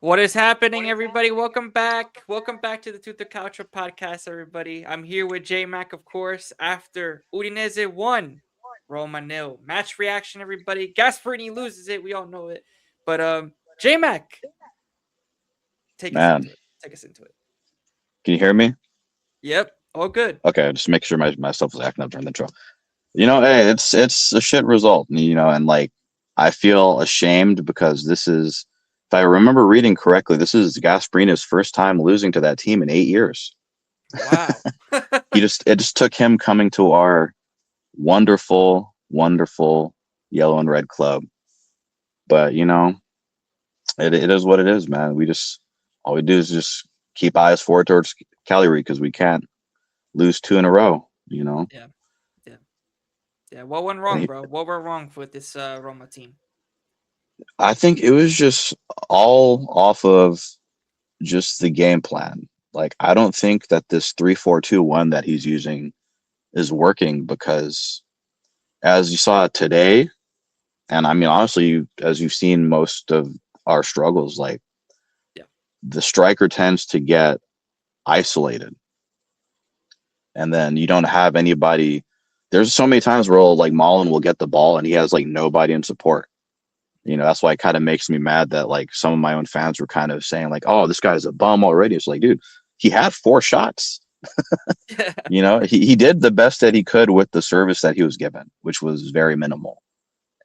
What is happening, everybody? Welcome back. Welcome back to the Tutto Calcio podcast, everybody. I'm here with J Mac, of course, after Udinese won, Roma nil. Match reaction, everybody. Gasperini loses it. We all know it. But J Mac, take us Man, into it. Take us into it. can you hear me? Yep. All good. Okay, just make sure my stuff was acting up during the intro. Hey, it's a shit result, and like I feel ashamed because this is, if I remember reading correctly, this is Gasperini's first time losing to that team in 8 years. Wow. It just took him coming to our wonderful, wonderful yellow and red club. But it is what it is, man. All we do is just keep eyes forward towards Cagliari because we can't lose two in a row. Yeah. Yeah. Yeah. What went And wrong, bro? What went wrong with this Roma team? I think it was just all off of just the game plan. Like I don't think that this 3-4-2-1 that he's using is working because as you saw today, and I mean honestly, as you've seen most of our struggles, like Yeah. the striker tends to get isolated, and then you don't have anybody. There's so many times where like Mullen will get the ball and he has like nobody in support. That's why it kind of makes me mad that like some of my own fans were kind of saying like, "Oh, this guy's a bum already." It's like, dude, he had 4 shots. He did the best that he could with the service that he was given, which was very minimal.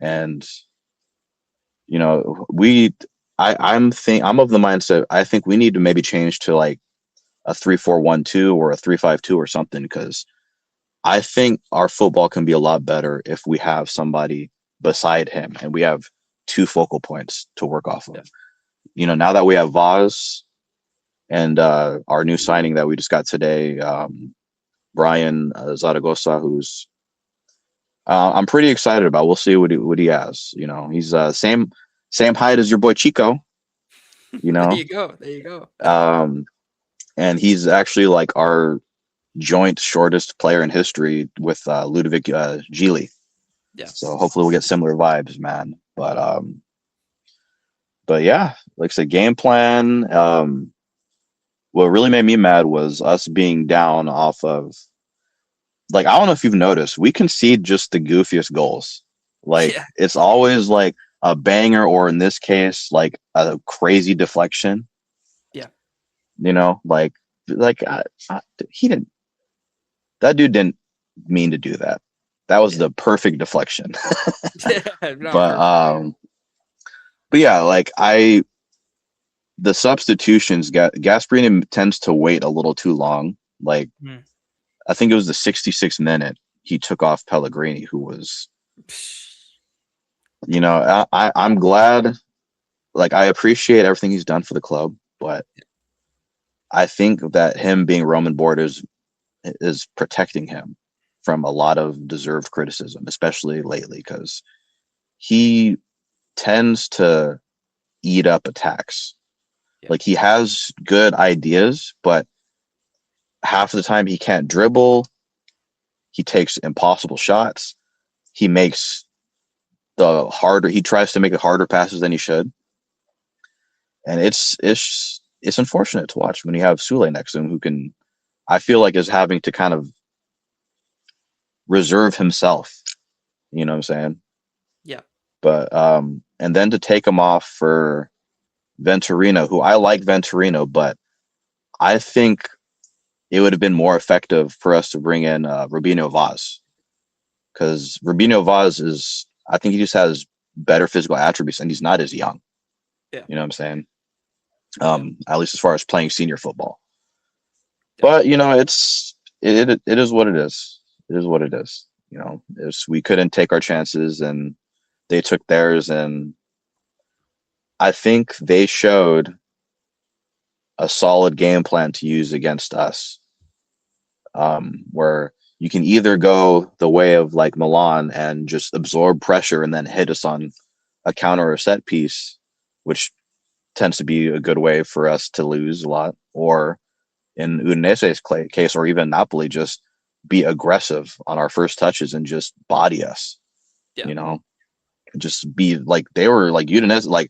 Yeah. And we, I'm of the mindset. I think we need to maybe change to like a 3-4-1-2 or a 3-5-2 or something because I think our football can be a lot better if we have somebody beside him and we have two focal points to work off of. Yeah. Now that we have Vaz and our new signing that we just got today, Brian Zaragoza, who's I'm pretty excited about. We'll see what he has. He's same height as your boy Chico. You There know, you go. There you go. um, and he's actually like our joint shortest player in history with Ludovic Gili. Yeah. So hopefully we'll get similar vibes, man. But yeah, like I said, game plan. What really made me mad was us being down off of, like, I don't know if you've noticed, we concede just the goofiest goals. Like Yeah. it's always like a banger, or in this case, like a crazy deflection. Yeah. Like he didn't. That dude didn't mean to do that. That was Yeah. the perfect deflection. Yeah. No, but perfect. um, but yeah, like the substitutions, Gasperini tends to wait a little too long. Like Mm. I think it was the 66th minute he took off Pellegrini, who was, I'm glad. Like I appreciate everything he's done for the club, but I think that him being Roman Borders is protecting him from a lot of deserved criticism, especially lately, because he tends to eat up attacks. Yeah. Like he has good ideas, but half of the time he can't dribble. He takes impossible shots. He makes he tries to make it harder passes than he should. And it's unfortunate to watch when you have Sule next to him, who can, I feel like, is having to kind of reserve himself. You know what I'm saying? Yeah. But and then to take him off for Venturino, who I like Venturino, but I think it would have been more effective for us to bring in Rubino Vaz, because Rubino Vaz I think he just has better physical attributes and he's not as young. Yeah. You know what I'm saying? Yeah. At least as far as playing senior football. Yeah. But it is what it is. It is what it is. We couldn't take our chances and they took theirs, and I think they showed a solid game plan to use against us, where you can either go the way of like Milan and just absorb pressure and then hit us on a counter or set piece, which tends to be a good way for us to lose a lot, or in Udinese's case, or even Napoli, just be aggressive on our first touches and just body us. Yeah. You know, just be like they were like Udinese, like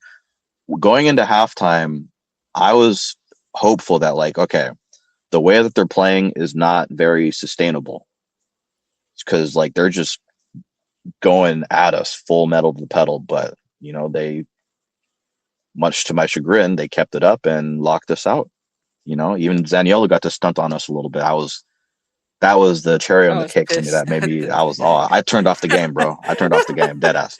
going into halftime. I was hopeful that like, okay, the way that they're playing is not very sustainable because like they're just going at us full metal to the pedal. But they, much to my chagrin, they kept it up and locked us out. Yeah. Even Zaniolo got to stunt on us a little bit. That was the cherry on I the was cake for me. pissed. That made me. I turned off the game, bro. I turned off the game, dead ass.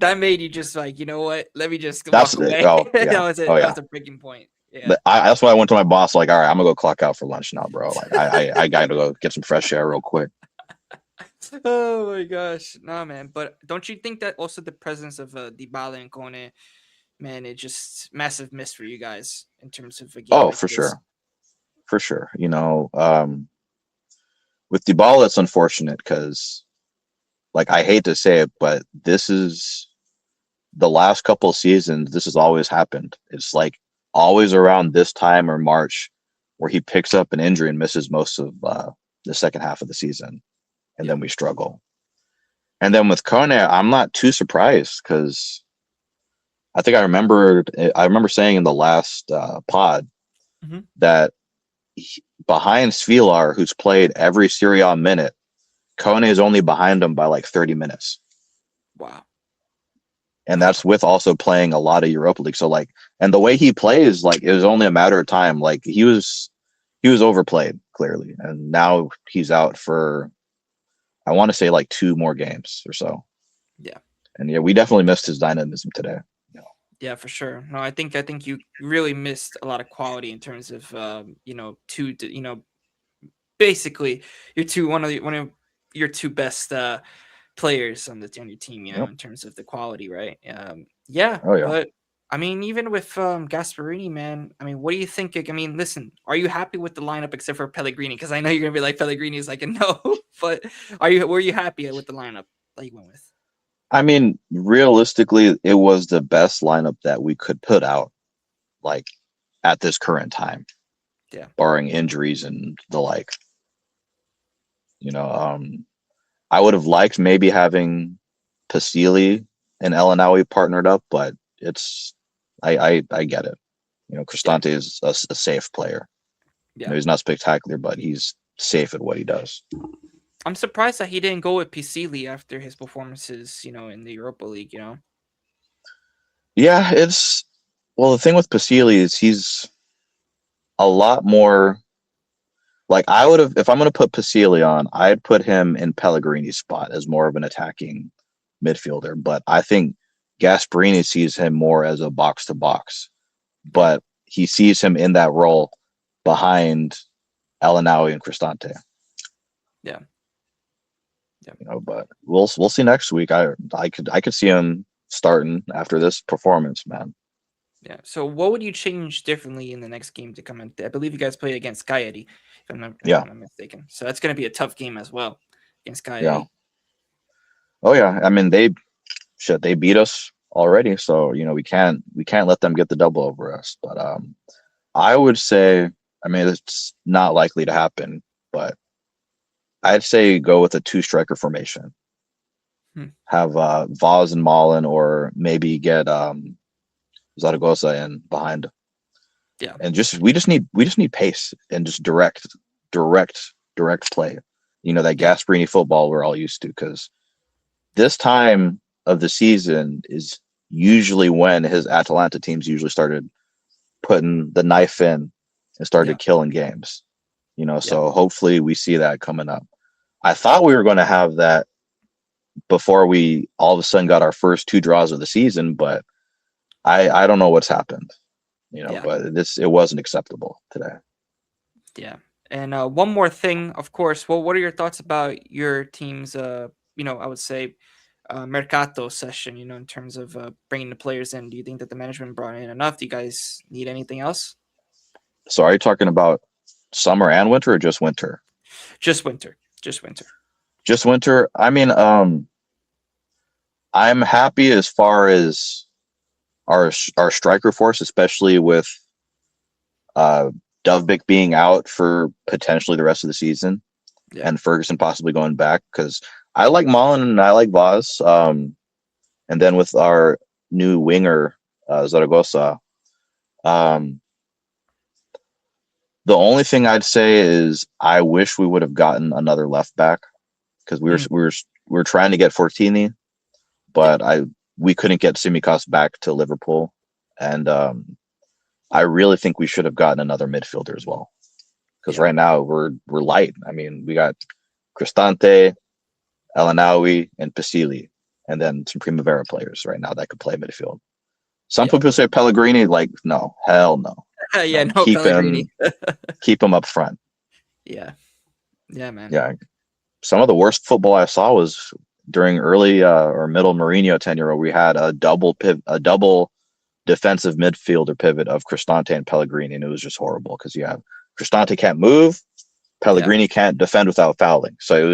That made you just like, you know what? Let me just That's walk away. oh That yeah, was it. oh That yeah. was a breaking point. Yeah. But that's why I went to my boss. Like, all right, I'm gonna go clock out for lunch now, bro. Like, I gotta go get some fresh air real quick. Oh my gosh, nah, man. But don't you think that also the presence of Dybala and Kone, man, it just massive miss for you guys in terms of a game Oh, like for this. sure, for sure. With Dybala, it's unfortunate because, like, I hate to say it, but this is the last couple of seasons. This has always happened. It's like always around this time or March where he picks up an injury and misses most of the second half of the season, and Yeah. then we struggle. And then with Kone, I'm not too surprised because I remember saying in the last pod Hmm. that behind Svilar, who's played every Serie A minute, Kone is only behind him by like 30 minutes. Wow. And that's with also playing a lot of Europa League. So like, and the way he plays, like it was only a matter of time. Like he was overplayed clearly, and now he's out for I want to say like 2 more games or so. Yeah. And yeah, we definitely missed his dynamism today. Yeah, for sure. No, I think you really missed a lot of quality in terms of basically one of your two best players on your team, Yep. in terms of the quality, right? Yeah, Oh yeah. but I mean, even with Gasperini, man, I mean, what do you think? I mean, listen, are you happy with the lineup except for Pellegrini? Because I know you're gonna be like Pellegrini is like a no, but were you happy with the lineup that you went with? I mean, realistically, it was the best lineup that we could put out, like at this current time, Yeah, barring injuries and the like. You know, I would have liked maybe having Pasili and Elanawi partnered up, but I get it. yeah, Cristante is a safe player. yeah. He's not spectacular, but he's safe at what he does. I'm surprised that he didn't go with Pisili after his performances, in the Europa League. Yeah, the thing with Pasili is he's a lot more like I would have if I'm going to put Pasili on, I'd put him in Pellegrini's spot as more of an attacking midfielder. But I think Gasperini sees him more as a box to box, Yeah, but he sees him in that role behind Elanawi and Cristante. yeah, yeah. But we'll see next week. I could see him starting after this performance, man. Yeah. So, what would you change differently in the next game to come in? I believe you guys play against Cagliari, if Yeah, I'm not mistaken. So that's going to be a tough game as well against yeah. Cagliari. Oh yeah. I mean they beat us already, so we can't let them get the double over us. But I would say, I mean, it's not likely to happen, but I'd say go with a two-striker formation. Hmm. Have Vaz and Mullen, or maybe get Zaragoza in behind, Yeah. and we just need pace and just direct play. That Yeah. Gasperini football we're all used to, because this time of the season is usually when his Atalanta teams usually started putting the knife in and Yeah. started killing games. Yeah. So hopefully we see that coming up. I thought we were going to have that before we all of a sudden got our first 2 draws of the season, but I don't know what's happened. Yeah. But it wasn't acceptable today. Yeah. And one more thing, of course. Well, what are your thoughts about your team's, I would say, mercato session? In terms of bringing the players in. Do you think that the management brought in enough? Do you guys need anything else? So are you talking about summer and winter, or just winter? Just winter. Just winter. Just winter. I mean, I'm happy as far as our striker force, especially with uh, Dovbik being out for potentially the rest of the season, Yeah. and Ferguson possibly going back, because I like Mullen and I like Vaz. And then with our new winger, Zaragoza, The only thing I'd say is I wish we would have gotten another left back because Mm, we were trying to get Fortini, yeah, but I we couldn't get Simicas back to Liverpool, and I really think we should have gotten another midfielder as well because yeah, right now we're light. I mean, we got Cristante, Elanawi, and Pasili, and then some Primavera players right now that could play midfield. Some yeah. people say Pellegrini, like no, hell no, Yeah, no, no Pellegrini. keep him up front. Yeah, yeah, man. Yeah, some of the worst football I saw was during early or middle Mourinho tenure, where we had a double defensive midfielder pivot of Cristante and Pellegrini, and it was just horrible because you have Cristante can't move, Yeah, Pellegrini can't defend without fouling, so it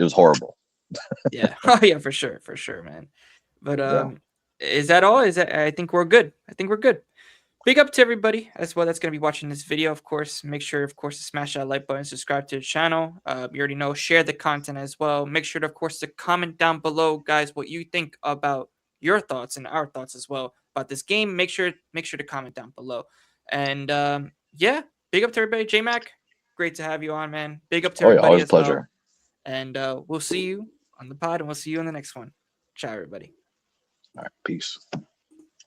was horrible. yeah. Oh yeah, for sure, man. But Yeah. is that all? Is that I think we're good. I think we're good. Big up to everybody as well that's going to be watching this video, of course. Make sure, of course, to smash that like button, subscribe to the channel. You already know, share the content as well. Make sure to, of course, to comment down below, guys, what you think about your thoughts and our thoughts as well about this game. Make sure to comment down below. And yeah, big up to everybody. J Mac, great to have you on, man. Big up to Oh yeah, everybody always a as well. pleasure. And we'll see you on the pod and we'll see you in the next one. Ciao, everybody. All right, peace.